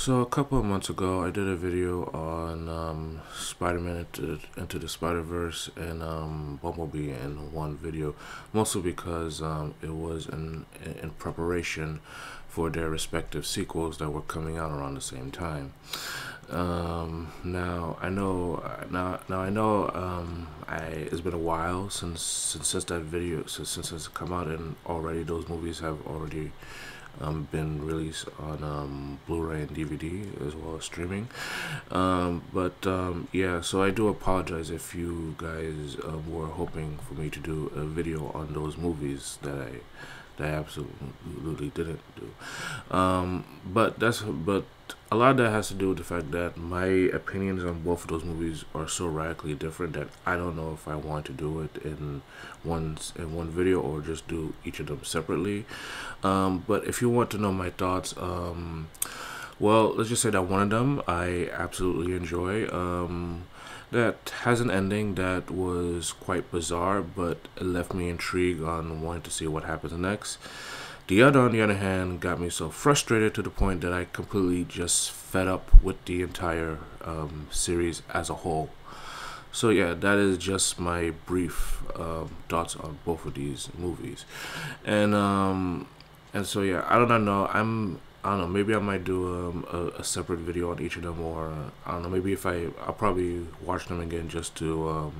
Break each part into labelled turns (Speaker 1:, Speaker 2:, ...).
Speaker 1: So a couple of months ago, I did a video on Spider-Man into the Spider-Verse and Bumblebee in one video, mostly because it was in preparation for their respective sequels that were coming out around the same time. Now I know it's been a while since that video since it's come out, and already those movies have already been released on Blu-ray and DVD as well as streaming. Yeah, so I do apologize if you guys were hoping for me to do a video on those movies that I absolutely didn't do. But a lot of that has to do with the fact that my opinions on both of those movies are so radically different that I don't know if I want to do it in one video or just do each of them separately. But if you want to know my thoughts, well, let's just say that one of them I absolutely enjoy. That has an ending that was quite bizarre, but it left me intrigued on wanting to see what happens next. The other, on the other hand, got me so frustrated to the point that I completely just fed up with the entire series as a whole. So yeah, that is just my brief thoughts on both of these movies, and so yeah, I don't know. I don't know. Maybe I might do a separate video on each of them, or I don't know. Maybe I'll probably watch them again just to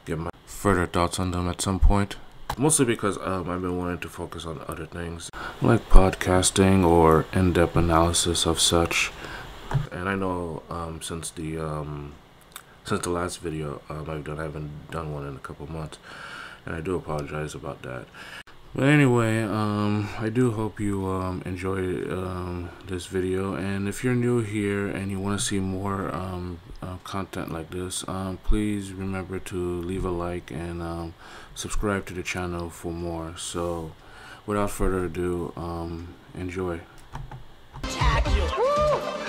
Speaker 1: get my further thoughts on them at some point. Mostly because I've been wanting to focus on other things like podcasting or in-depth analysis of such. And I know since the last video I've done, I haven't done one in a couple months, and I do apologize about that. But anyway, I do hope you enjoy this video, and if you're new here and you want to see more content like this, please remember to leave a like and subscribe to the channel for more. So without further ado, enjoy.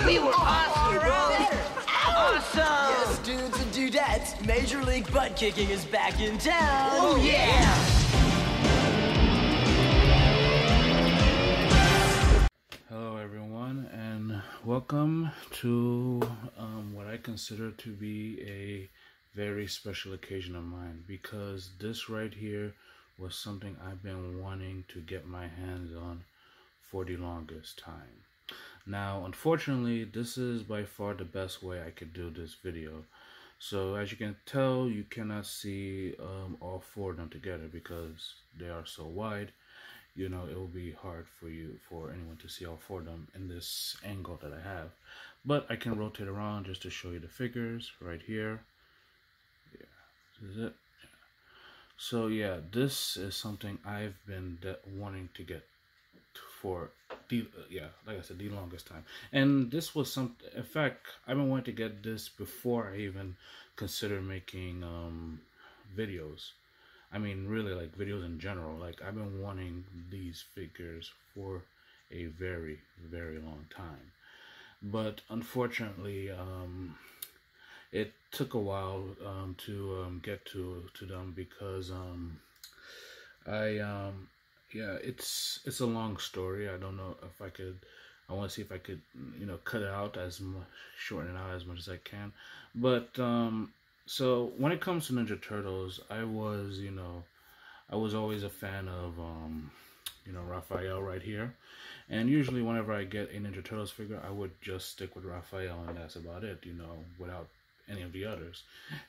Speaker 2: We were awesome, bro! Awesome! Yes, dudes and dudettes, Major League Butt Kicking is back in town! Oh yeah!
Speaker 1: Hello everyone, and welcome to what I consider to be a very special occasion of mine, because this right here was something I've been wanting to get my hands on for the longest time. Now, unfortunately, this is by far the best way I could do this video. So as you can tell, you cannot see all four of them together because they are so wide. You know, it will be hard for anyone to see all four of them in this angle that I have. But I can rotate around just to show you the figures right here. Yeah, this is it. Yeah. So yeah, this is something I've been wanting to get for like I said, the longest time. And this was something, in fact, I've been wanting to get this before I even consider making videos. I mean, really, like videos in general. Like, I've been wanting these figures for a very, very long time. But unfortunately, it took a while to get to them because yeah, it's a long story. I don't know if I could. I want to see if I could, cut it out shorten it out as much as I can. But so when it comes to Ninja Turtles, I was always a fan of, Raphael right here. And usually whenever I get a Ninja Turtles figure, I would just stick with Raphael, and that's about it, without any of the others.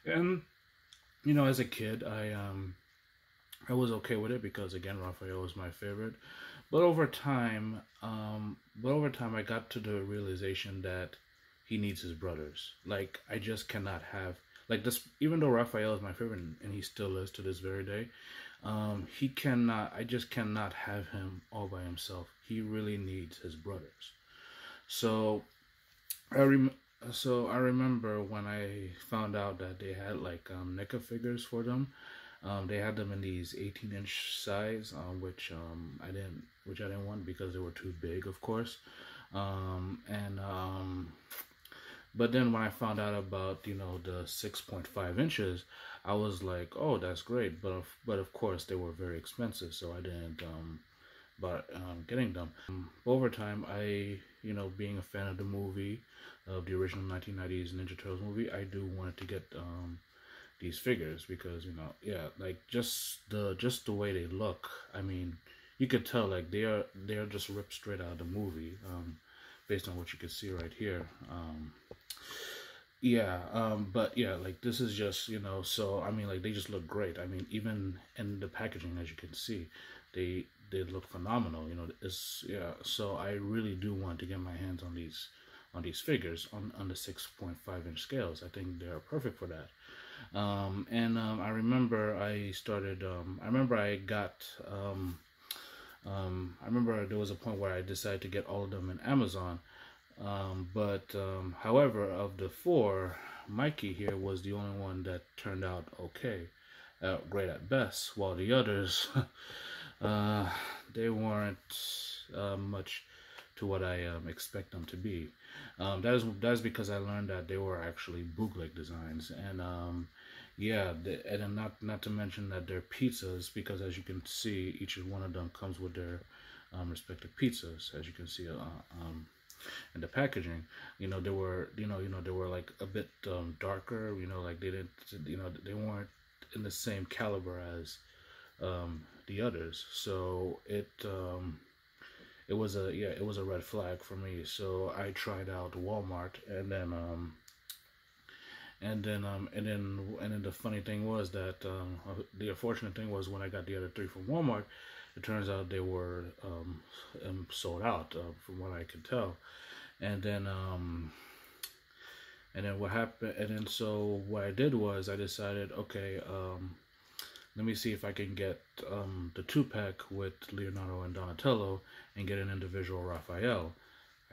Speaker 1: And, as a kid, I was okay with it because, again, Raphael was my favorite. But over time, I got to the realization that he needs his brothers. Like, I just cannot have, like, this, even though Raphael is my favorite, and he still is to this very day, I just cannot have him all by himself. He really needs his brothers. So I remember when I found out that they had, like, NECA figures for them. They had them in these 18-inch size, which I didn't want because they were too big, of course. But then when I found out about, the 6.5 inches, I was like, oh, that's great. But of course, they were very expensive, so I about getting them. Over time, I, being a fan of the movie, of the original 1990s Ninja Turtles movie, I do want to get these figures because yeah, like just the way they look. I mean, you could tell like they are just ripped straight out of the movie, based on what you can see right here. Yeah, but yeah, like this is just, so I mean, like they just look great. I mean, even in the packaging, as you can see, they look phenomenal. It's, yeah. So I really do want to get my hands on these figures on the 6.5-inch scales. I think they're perfect for that. I remember I started. I remember I got. I remember there was a point where I decided to get all of them in Amazon. However, of the four, Mikey here was the only one that turned out okay, great at best, while the others, they weren't much to what I expect them to be. That is because I learned that they were actually bootleg designs, and yeah, and then not to mention that they're pizzas, because as you can see, each one of them comes with their respective pizzas, as you can see. And the packaging, they were, they were like a bit darker, like they didn't, they weren't in the same caliber as the others. So it was a red flag for me. So I tried out Walmart, and then the funny thing was that the unfortunate thing was when I got the other three from Walmart, it turns out they were sold out, from what I could tell. And then what happened? And then so what I did was I decided, okay, let me see if I can get the 2-pack with Leonardo and Donatello and get an individual Raphael.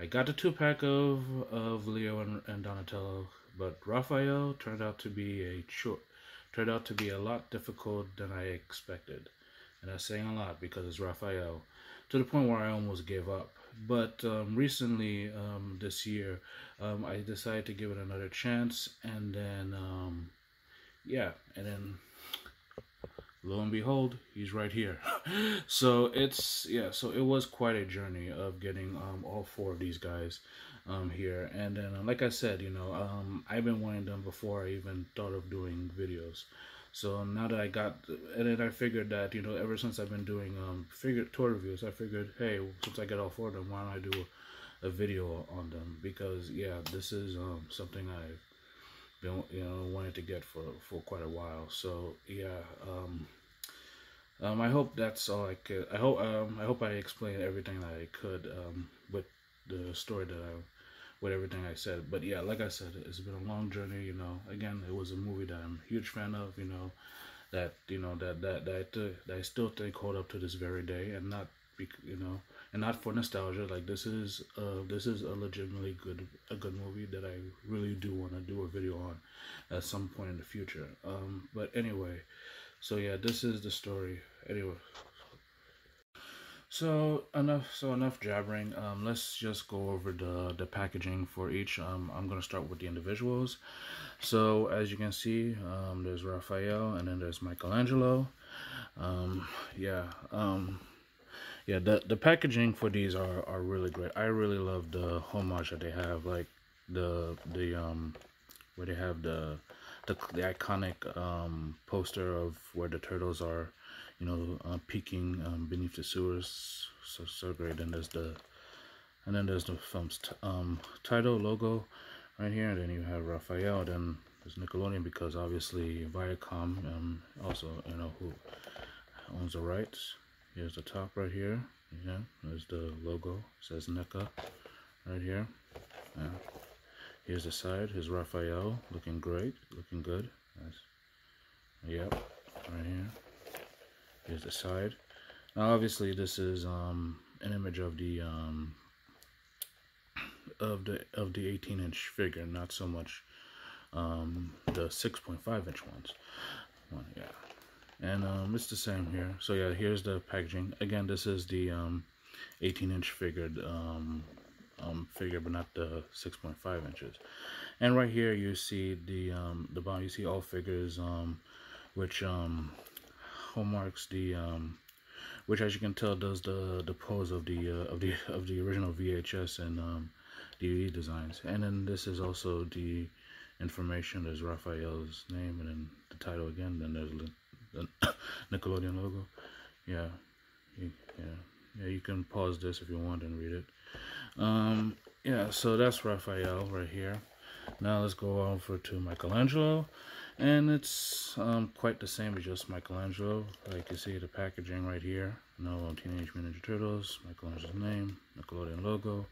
Speaker 1: I got the 2-pack of Leo and Donatello, but Raphael turned out to be a lot difficult than I expected. And that's saying a lot because it's Raphael, to the point where I almost gave up. But recently, this year, I decided to give it another chance, and then yeah, and then lo and behold, he's right here. So so it was quite a journey of getting all four of these guys here. And then like I said, I've been wanting them before I even thought of doing videos. So now that I got, and then I figured that, ever since I've been doing toy reviews, I figured, hey, since I get all four of them, why don't I do a video on them? Because yeah, this is something I've been wanting to get for quite a while. So yeah, I hope that's all I could. I hope I explained everything that I could with the story with everything I said. But yeah, like I said, it's been a long journey. Again, it was a movie that I'm a huge fan of. That I still think hold up to this very day, and not for nostalgia. Like this is a legitimately good movie that I really do want to do a video on at some point in the future. But anyway, so yeah, this is the story. Anyway. So enough jabbering. Let's just go over the packaging for each. I'm gonna start with the individuals. So as you can see, there's Raphael, and then there's Michelangelo. Yeah. The packaging for these are really great. I really love the homage that they have, like where they have the iconic poster of where the turtles are, peeking beneath the sewers. So great. And there's the film's title logo right here, and then you have Raphael. Then there's Nickelodeon, because obviously Viacom also who owns the rights. Here's the top right here. Yeah, there's the logo. It says NECA right here. Yeah. Here's the side. Here's Raphael, looking great, looking good. Nice. Yep, right here. Here's the side. Now, obviously, this is an image of the 18-inch figure, not so much the 6.5-inch ones. Yeah, and it's the same here. So yeah, here's the packaging. Again, this is the 18-inch figured figure, but not the 6.5 inches. And right here, you see the bottom. You see all figures, which hallmarks the which, as you can tell, does the pose of the original VHS and DVD designs. And then this is also the information. There's Raphael's name, and then the title again. Then there's the Nickelodeon logo. Yeah, you can pause this if you want and read it. Yeah, so that's Raphael right here. Now let's go over to Michelangelo, and it's quite the same as just Michelangelo. Like you see the packaging right here. No Teenage Mutant Ninja Turtles, Michelangelo's name, Nickelodeon logo.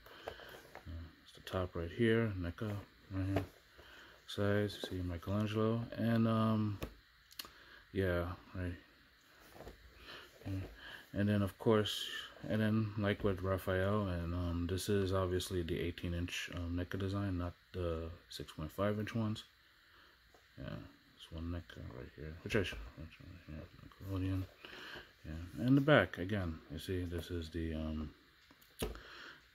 Speaker 1: It's the top right here, NECA right here. Sides, see Michelangelo, and yeah, right. And then of course, and then like with Raphael, and this is obviously the 18-inch NECA design, not the 6.5-inch ones. Yeah, this one NECA right here, which I should, Nickelodeon. Yeah, and the back again. You see, this is the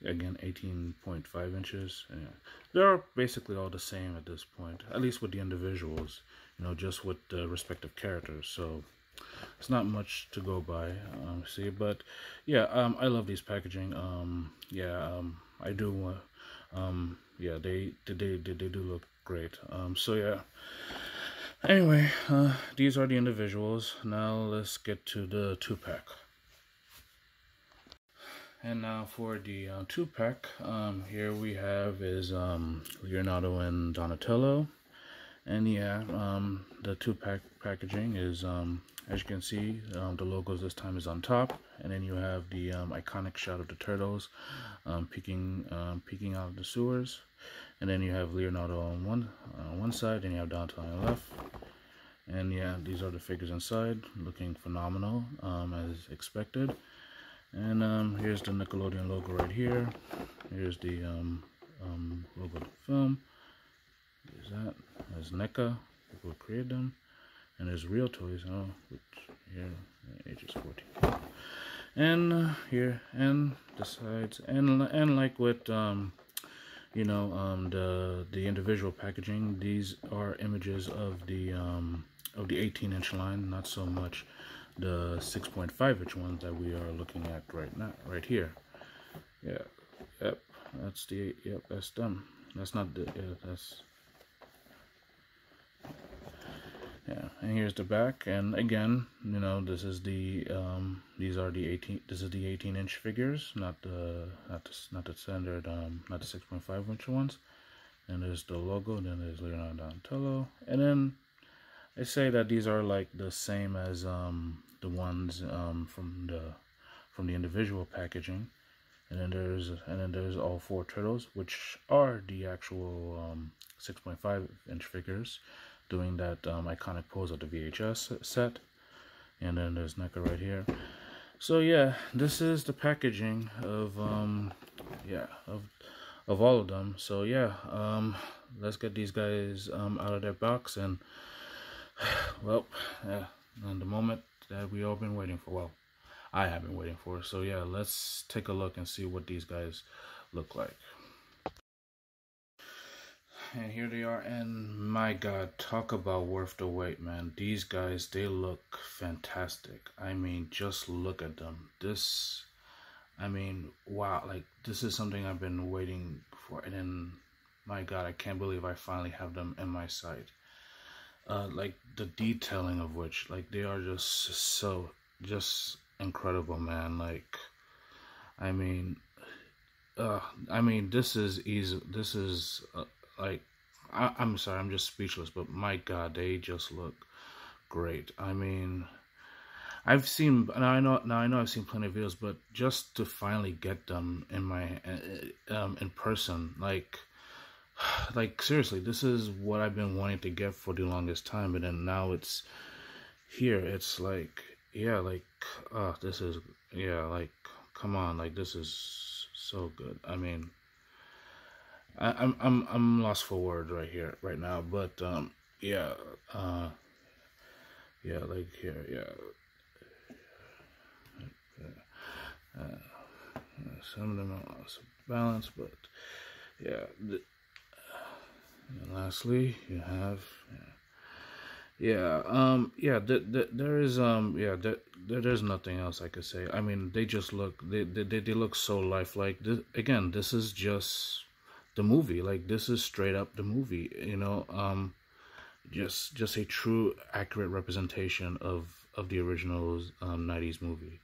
Speaker 1: again 18.5 inches. Yeah. They're basically all the same at this point, at least with the individuals. You know, just with the respective characters. So it's not much to go by, see, but yeah, I love these packaging. I do. Yeah, they do look great. So yeah. Anyway, these are the individuals. Now let's get to the 2-pack. And now for the 2-pack, here we have is Leonardo and Donatello. And yeah, the 2-pack packaging is, as you can see, the logos this time is on top, and then you have the iconic shot of the turtles peeking out of the sewers, and then you have Leonardo on one side, and you have Donatello on the left. And yeah, these are the figures inside, looking phenomenal as expected. And here's the Nickelodeon logo right here. Here's the logo of the film. There's that. There's NECA, people who created them. And there's Real Toys, which here, ages 14. And here, and the sides, and like with you know, the individual packaging, these are images of the 18-inch line, not so much the 6.5-inch ones that we are looking at right now, right here. Yeah, yep, that's them. That's not the, that's. Yeah, and here's the back, and again, you know, this is the these are the 18-inch figures, not the standard not the 6.5-inch ones. And there's the logo, and then there's Leonardo Donatello, and then I say that these are like the same as the ones from the individual packaging, and then there's all 4 turtles, which are the actual 6.5-inch figures, doing that iconic pose of the VHS set. And then there's NECA right here. So yeah, this is the packaging of of all of them. So yeah, let's get these guys out of their box, and well, yeah, and the moment that we all been waiting for. Well, I have been waiting for. So yeah, let's take a look and see what these guys look like. And here they are, and my god, talk about worth the wait, man. These guys, they look fantastic. I mean, just look at them. This, I mean, wow, like, this is something I've been waiting for, and then, my god, I can't believe I finally have them in my sight. Like, the detailing of which, like, they are just incredible, man. Like, I mean, this is easy, this is, like, I'm sorry, I'm just speechless, but my god, they just look great. I mean, I've seen, and I know I've seen plenty of videos, but just to finally get them in my, in person, like seriously, this is what I've been wanting to get for the longest time, and then now it's here. It's like, yeah, like, this is, yeah, like, come on, like, this is so good. I mean, I'm lost for words right here, right now, but yeah, yeah, like here, yeah, some of them are lost of balance, but yeah. And lastly, you have, Yeah, yeah, there is, yeah, there's nothing else I could say. I mean, they just look, they look so lifelike. Again, this is just the movie. Like, this is straight up the movie, you know. Just a true, accurate representation of the original 90s movie.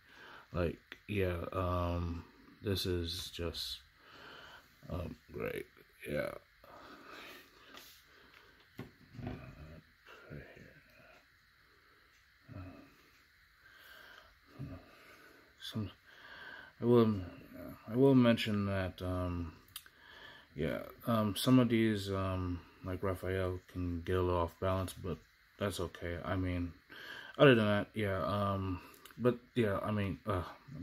Speaker 1: Like, yeah, this is just great. Yeah. Right here. Some I will mention that yeah, some of these like Raphael can get a little off balance, but that's okay. I mean, other than that, yeah, but yeah, I mean,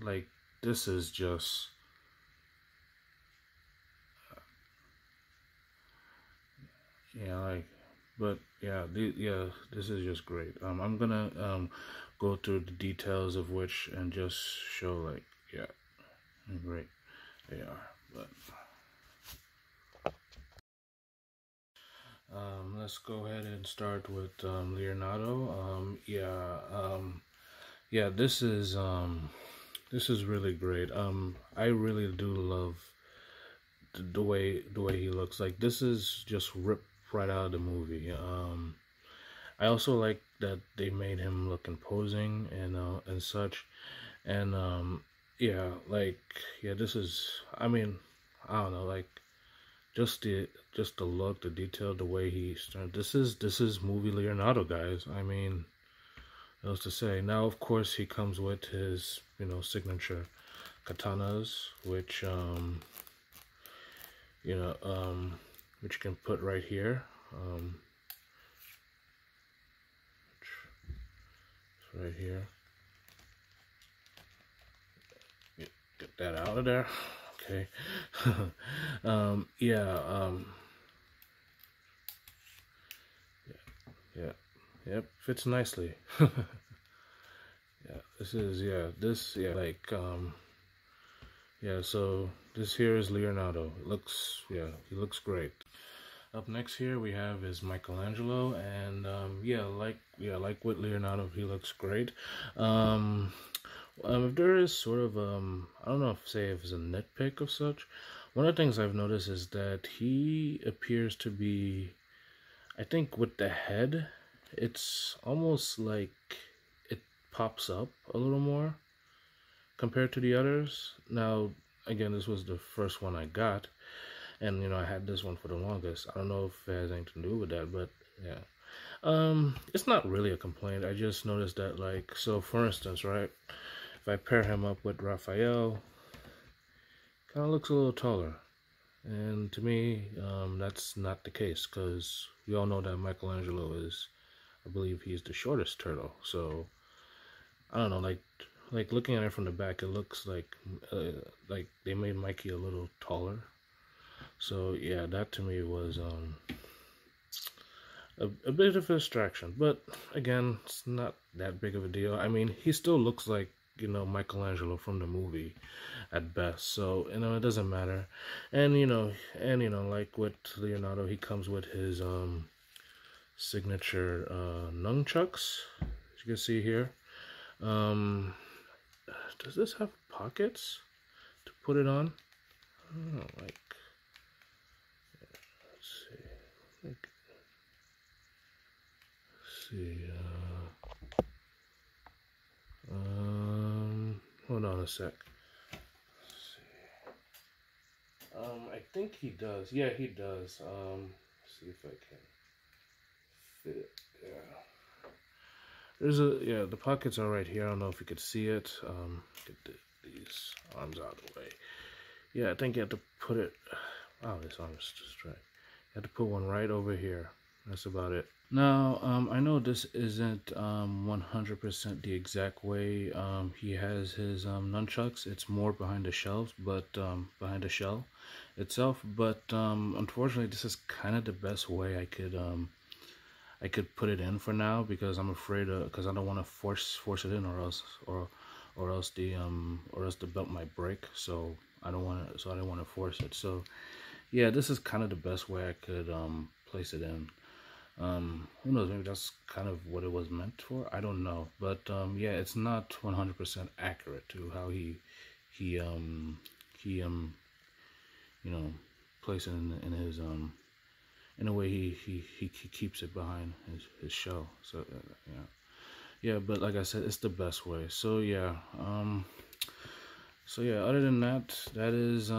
Speaker 1: like, this is just, yeah, like, but yeah, yeah, this is just great. I'm gonna go through the details of which and just show, like, yeah, how great they are. But let's go ahead and start with Leonardo. Yeah, yeah, this is really great. I really do love the way he looks. Like, this is just ripped right out of the movie. I also like that they made him look imposing and such. And yeah, like, yeah, this is, I mean, I don't know, like, just the look, the detail, the way he started. This is movie Leonardo, guys. I mean, what else to say? Now, of course, he comes with his, signature katanas, which you know, which you can put right here. It's right here. Get that out of there. Okay. Yeah. Yeah. Yep. Fits nicely. Yeah. This is, yeah. This, yeah. Like, yeah. So this here is Leonardo. It looks, yeah. He looks great. Up next here we have is Michelangelo, and yeah, like with Leonardo, he looks great. If there is sort of I don't know if it's a nitpick of such. One of the things I've noticed is that he appears to be, I think with the head, it's almost like it pops up a little more compared to the others. Now, again, this was the first one I got, and I had this one for the longest. I don't know if it has anything to do with that, but yeah. It's not really a complaint. I just noticed that, like, so for instance, right, if I pair him up with Raphael, kind of looks a little taller. And to me, that's not the case, because we all know that Michelangelo is, I believe he's the shortest turtle. So, I don't know, like looking at it from the back, it looks like they made Mikey a little taller. So yeah, that to me was a bit of a distraction. But again, it's not that big of a deal. I mean, he still looks like, Michelangelo from the movie at best. So, it doesn't matter. And, like with Leonardo, he comes with his signature nunchucks, as you can see here. Does this have pockets to put it on? I don't know, like, let's see, hold on a sec. Let's see. I think he does. Yeah, he does. See if I can fit it. Yeah. The pockets are right here. I don't know if you could see it. Get these arms out of the way. Yeah, I think you have to put it. Oh, this arm is just right. You have to put one right over here. That's about it. Now, I know this isn't 100% the exact way he has his nunchucks. It's more behind the shelves, but behind the shell itself. But unfortunately, this is kind of the best way I could put it in for now, because I'm afraid because I don't want to force it in, or else the belt might break. So I don't want to force it. So yeah, this is kind of the best way I could place it in. Who knows? Maybe that's kind of what it was meant for. I don't know, but yeah, it's not 100% accurate to how he he you know plays it in his in a way he keeps it behind his show. So yeah, but like I said, it's the best way. So yeah, other than that, that is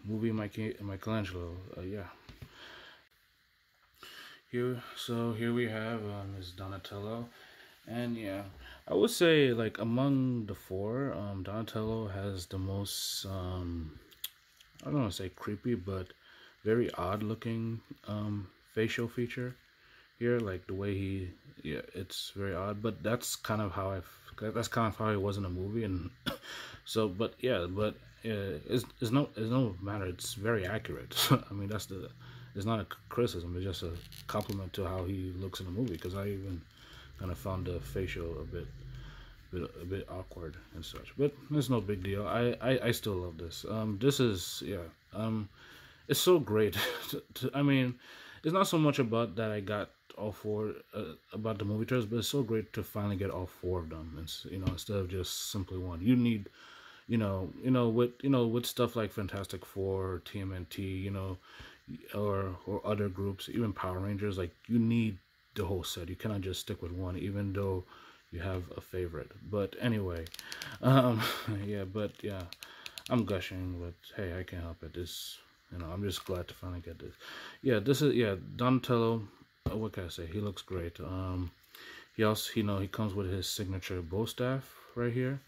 Speaker 1: movie Michelangelo. Yeah. Here we have is Donatello, and yeah, I would say like among the four, Donatello has the most I don't want to say creepy, but very odd looking facial feature here. Like the way yeah, it's very odd, but that's kind of how that's kind of how it was in the movie, and so, but yeah, it's no matter. It's very accurate. I mean, it's not a criticism. It's just a compliment to how he looks in the movie. Because I even kind of found the facial a bit awkward and such. But it's no big deal. I still love this. This is it's so great. I mean, it's not so much about that I got all four about the movie trailers, but it's so great to finally get all four of them. And instead of just simply one. You need with stuff like Fantastic Four, TMNT, or other groups, even Power Rangers, like you need the whole set. You cannot just stick with one, even though you have a favorite. But anyway, yeah, I'm gushing, but hey, I can't help it. I'm just glad to finally get this. Yeah, this is Donatello. What can I say? He looks great. He also, he comes with his signature bow staff right here,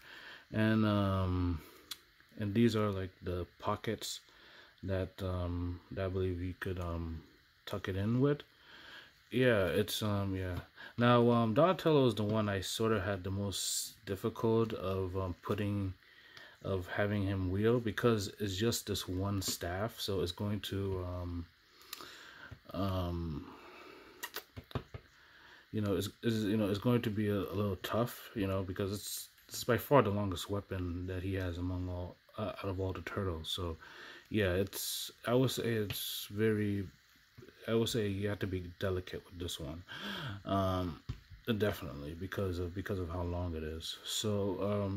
Speaker 1: and these are like the pockets that I believe you could tuck it in with. Yeah, it's yeah. Now Donatello is the one I sort of had the most difficult of having him wield, because it's just this one staff, so it's going to it's going to be a little tough, because it's by far the longest weapon that he has among all out of all the turtles. So yeah, I would say you have to be delicate with this one, definitely because of how long it is. So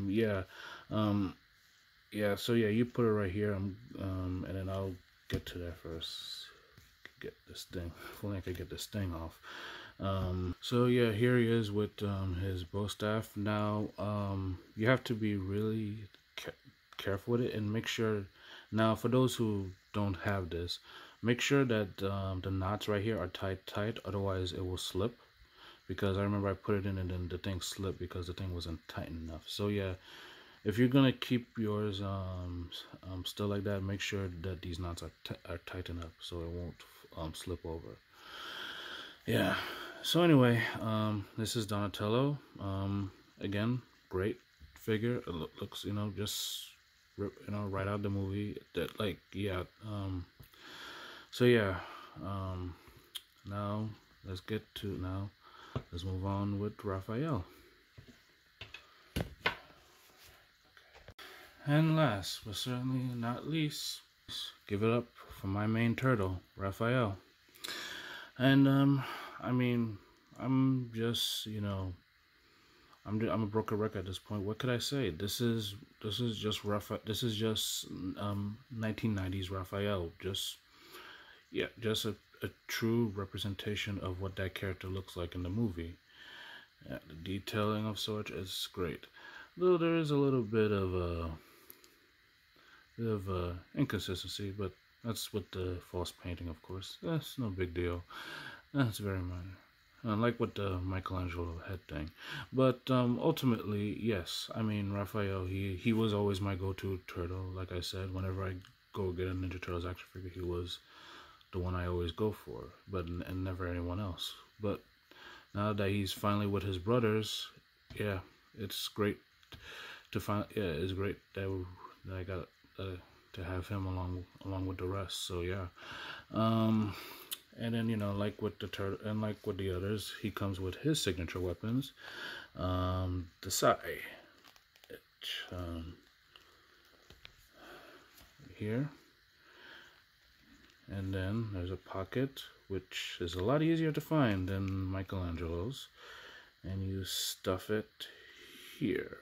Speaker 1: so you put it right here, and then I'll get to that first. Get this thing. If only I could get this thing off. So yeah, here he is with his bow staff. Now you have to be really careful with it, and make sure. Now, for those who don't have this, make sure that the knots right here are tight. Otherwise, it will slip. Because I remember I put it in and then the thing slipped because the thing wasn't tight enough. So yeah, if you're gonna keep yours still like that, make sure that these knots are tight enough so it won't slip over. Yeah. So anyway, this is Donatello. Again, great figure. It looks, just right out the movie. That, like, yeah. So yeah. Now let's move on with Raphael. And last but certainly not least, give it up for my main turtle, Raphael. And I mean, I'm just I'm a broken record at this point. What could I say? This is just 1990s Raphael. Just a true representation of what that character looks like in the movie. Yeah, the detailing of sorts is great. Though there is a little bit of inconsistency, but that's with the false painting, of course. That's no big deal. That's very minor. Like with the Michelangelo head thing. But ultimately, yes. I mean, Raphael, he was always my go-to turtle. Like I said, whenever I go get a Ninja Turtles action figure, he was the one I always go for, and never anyone else. But now that he's finally with his brothers, yeah, it's great to find. Yeah, it's great that I got to have him along with the rest. So yeah, and then like with the turtle and like with the others, he comes with his signature weapons, the sai, here. And then there's a pocket, which is a lot easier to find than Michelangelo's. And you stuff it here.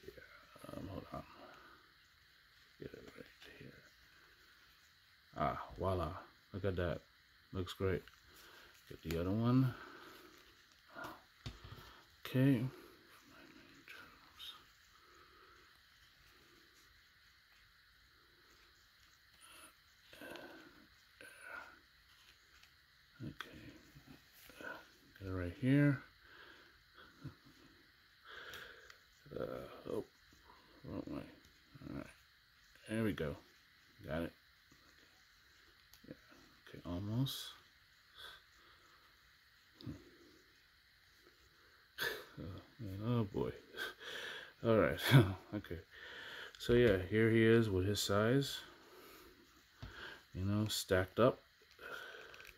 Speaker 1: Yeah, hold on. Get it right here. Ah, voila. Look at that. Looks great. Get the other one. Okay. Okay. Get it right here. Oh, wrong way. Alright. There we go. Got it. Yeah. Okay, almost. Oh boy. Alright. Okay. So yeah, here he is with his size. You know, stacked up.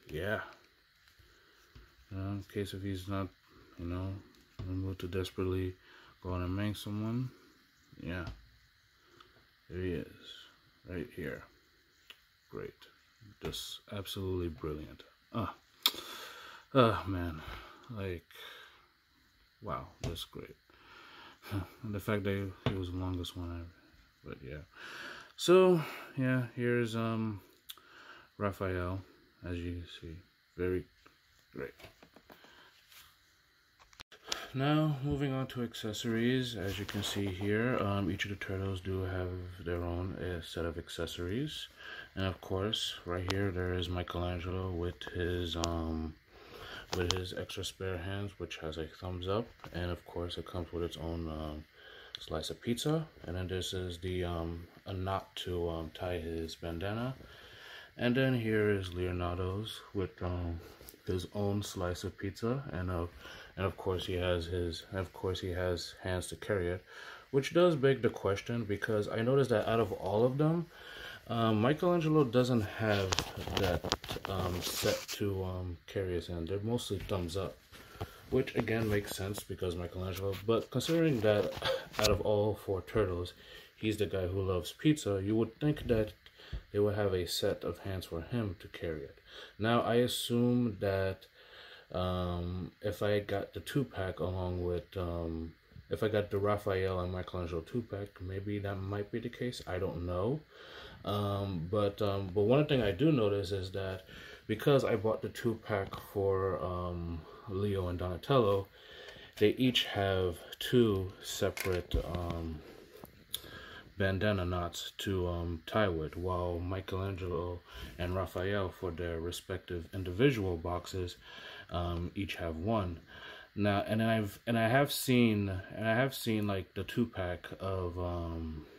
Speaker 1: Yeah. In case if he's not, you know, in the mood to desperately go on and make someone. Yeah. There he is. Right here. Great. Just absolutely brilliant. Man. Like, wow, that's great. And the fact that he was the longest one ever. But yeah. So, yeah, here's Raphael, as you can see. Very great. Now, moving on to accessories. As you can see here, each of the turtles do have their own set of accessories. And of course, right here, there is Michelangelo with his extra spare hands, which has a thumbs up. And of course, it comes with its own slice of pizza. And then this is the a knot to tie his bandana. And then here is Leonardo's with his own slice of pizza, and of course he has hands to carry it, which does beg the question, because I noticed that out of all of them, Michelangelo doesn't have that set to carry his hand. They're mostly thumbs up, which again makes sense because Michelangelo. But considering that out of all four turtles, he's the guy who loves pizza, you would think that they would have a set of hands for him to carry it. Now, I assume that if I got the 2-pack along with, if I got the Raphael and Michelangelo 2-pack, maybe that might be the case. I don't know. But one thing I do notice is that because I bought the 2-pack for Leo and Donatello, they each have 2 separate bandana knots to tie with, while Michelangelo and Raphael, for their respective individual boxes, each have 1. Now, and I have seen like the 2-pack of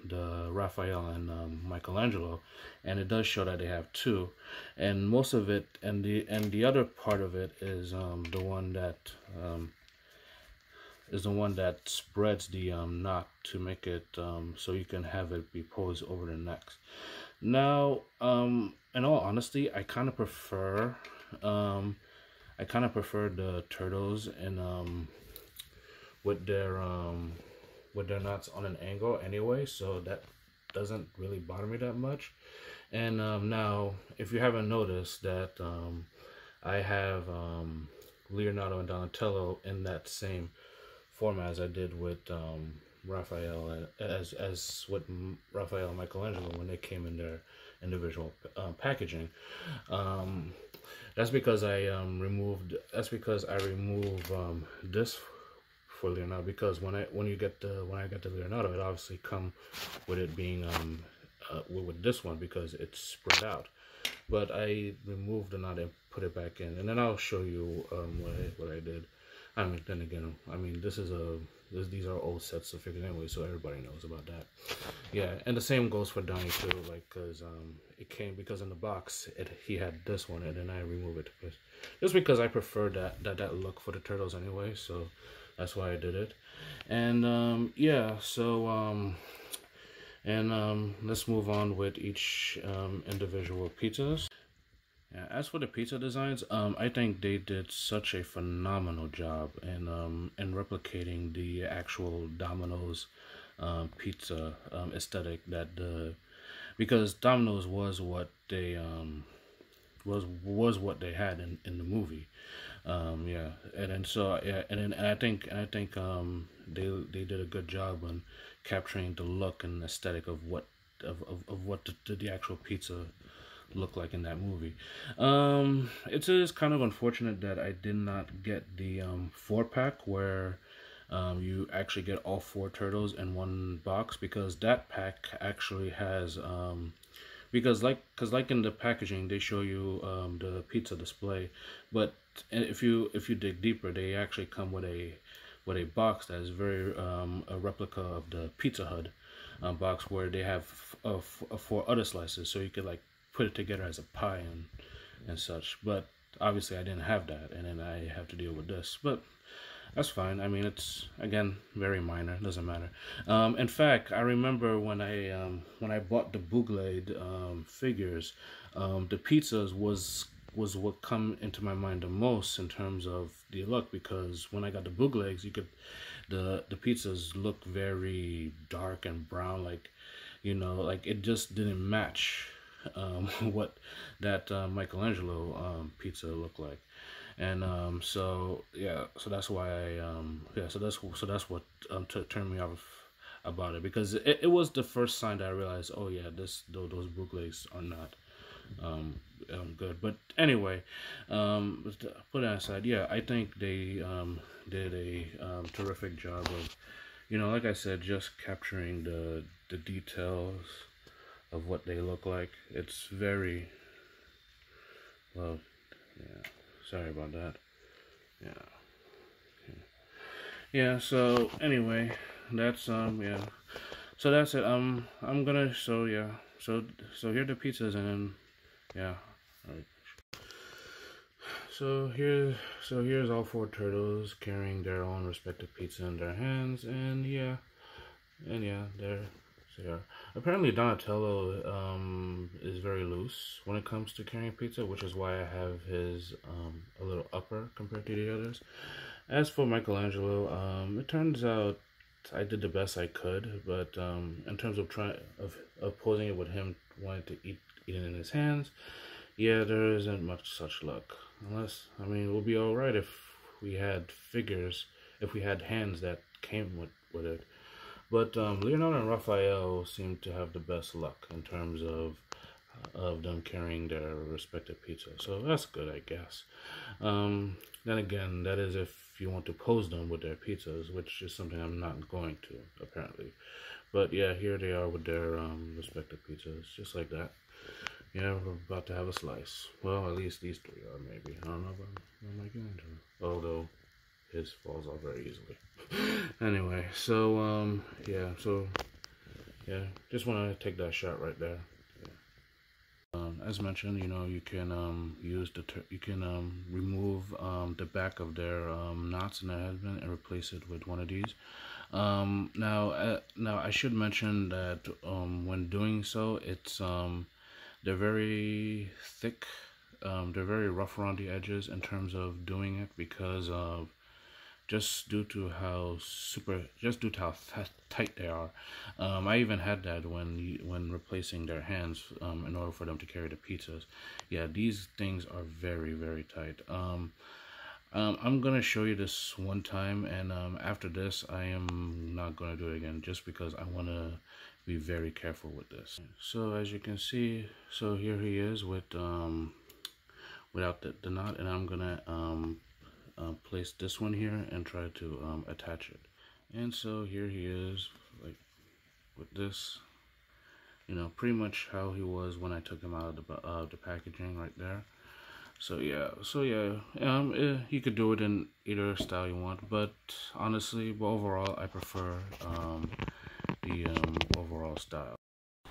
Speaker 1: the Raphael and Michelangelo, and it does show that they have 2, and most of it, and the other part of it is the one that spreads the knot to make it so you can have it be posed over the neck. Now, in all honesty, I kind of prefer the turtles and with their knots on an angle anyway, so that doesn't really bother me that much. And now, if you haven't noticed that I have Leonardo and Donatello in that same format as I did with Raphael, as with Raphael and Michelangelo when they came in their individual packaging. That's because I remove this for Leonardo, because when I got the Leonardo, it obviously come with it being with this one because it's spread out. But I removed the knot and put it back in, and then I'll show you what I did. I mean, then again, I mean, these are old sets of figures anyway, so everybody knows about that. Yeah, and the same goes for Donnie too, like, because it came, because in the box he had this one, and then I removed it just because I prefer that look for the turtles anyway, so that's why I did it. And yeah, so let's move on with each individual pizzas. Yeah, as for the pizza designs, I think they did such a phenomenal job in replicating the actual Domino's pizza aesthetic that the because Domino's was what they was what they had in the movie. Yeah, and then so yeah, and I think they did a good job on capturing the look and aesthetic of what the actual pizza looked like in that movie. It is kind of unfortunate that I did not get the 4-pack where you actually get all 4 turtles in one box, because that pack actually has because like in the packaging they show you the pizza display, but if you dig deeper, they actually come with a box that is very a replica of the Pizza Hut box, where they have 4 other slices, so you could like put it together as a pie and such. But obviously I didn't have that, and then I have to deal with this, but that's fine. I mean, it's again very minor. Doesn't matter. In fact, I remember when I bought the Booglade figures, the pizzas was what come into my mind the most in terms of the look, because when I got the Booglegs, the pizzas look very dark and brown, like like it just didn't match what that Michelangelo pizza looked like. And so yeah, so that's why that's what turned me off about it, because it was the first sign that I realized, oh yeah, those bootlegs are not good. But anyway, put that aside, yeah, I think they did a terrific job of, like I said, just capturing the details of what they look like. It's very well, yeah. Sorry about that. Yeah. Okay. Yeah. So anyway, that's yeah. So that's it. I'm gonna. So yeah. So here are the pizzas, and then yeah. All right. So here's all 4 turtles carrying their own respective pizza in their hands, and yeah, they're. So yeah. Apparently Donatello is very loose when it comes to carrying pizza, which is why I have his a little upper compared to the others. As for Michelangelo, it turns out I did the best I could, but in terms of posing it with him wanting to eat it in his hands, yeah, there isn't much such luck. Unless, I mean, it would be all right if we had figures, if we had hands that came with it. But Leonardo and Raphael seem to have the best luck in terms of them carrying their respective pizzas. So that's good, I guess. Then again, that is if you want to pose them with their pizzas, which is something I'm not going to, apparently. But yeah, here they are with their respective pizzas, just like that. Yeah, we're about to have a slice. Well, at least these 3 are, maybe. I don't know about Michelangelo. Although his falls off very easily. Anyway, so yeah, just want to take that shot right there. Yeah. As mentioned, you can use you can remove the back of their knots in their headband and replace it with one of these. Now I should mention that when doing so, it's they're very thick. They're very rough around the edges in terms of doing it, because of just due to how tight they are. I even had that when replacing their hands in order for them to carry the pizzas. Yeah, these things are very, very tight. I'm gonna show you this one time, and after this I am not gonna do it again, just because I want to be very careful with this. So as you can see, so here he is with without the knot, and I'm gonna place this one here and try to attach it. And so here he is, like with this, pretty much how he was when I took him out of the packaging right there. So yeah, you could do it in either style you want, but honestly, overall, I prefer the overall style.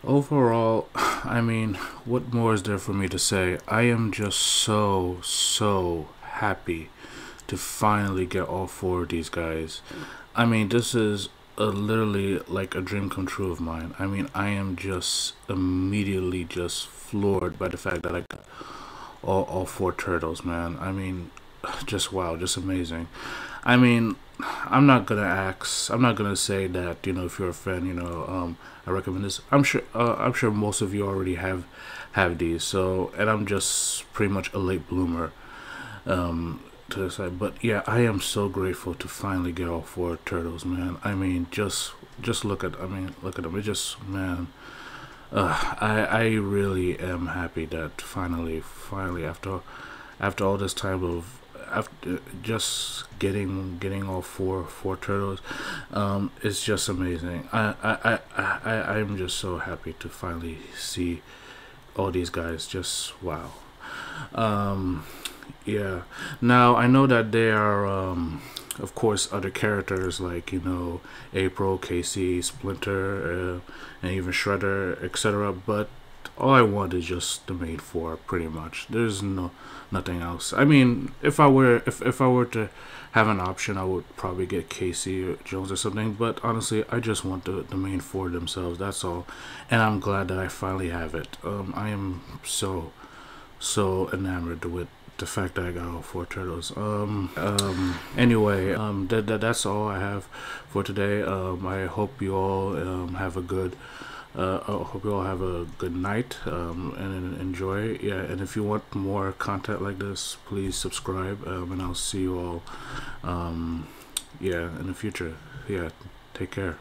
Speaker 1: Overall, I mean, what more is there for me to say? I am just so happy to finally get all 4 of these guys. I mean, this is literally like a dream come true of mine. I mean, I am just immediately just floored by the fact that I got all 4 turtles, man. I mean, just wow, just amazing. I mean, I'm not gonna say that, if you're a fan, I recommend this. I'm sure most of you already have these. So, and I'm just pretty much a late bloomer to the side. But yeah, I am so grateful to finally get all four turtles, man. I mean, just look at them. It just, man. I really am happy that finally after all this time of after just getting all four turtles, it's just amazing. I'm just so happy to finally see all these guys. Just wow. Um, yeah. Now I know that there are, of course, other characters like April, Casey, Splinter, and even Shredder, etc. But all I want is just the main four, pretty much. There's nothing else. I mean, if I were to have an option, I would probably get Casey or Jones or something. But honestly, I just want the main four themselves. That's all, and I'm glad that I finally have it. I am so enamored with the fact that I got all four turtles. Anyway, that's all I have for today. I hope you all have a good. I hope you all have a good night and enjoy. Yeah, and if you want more content like this, please subscribe. And I'll see you all. Yeah, in the future. Yeah, take care.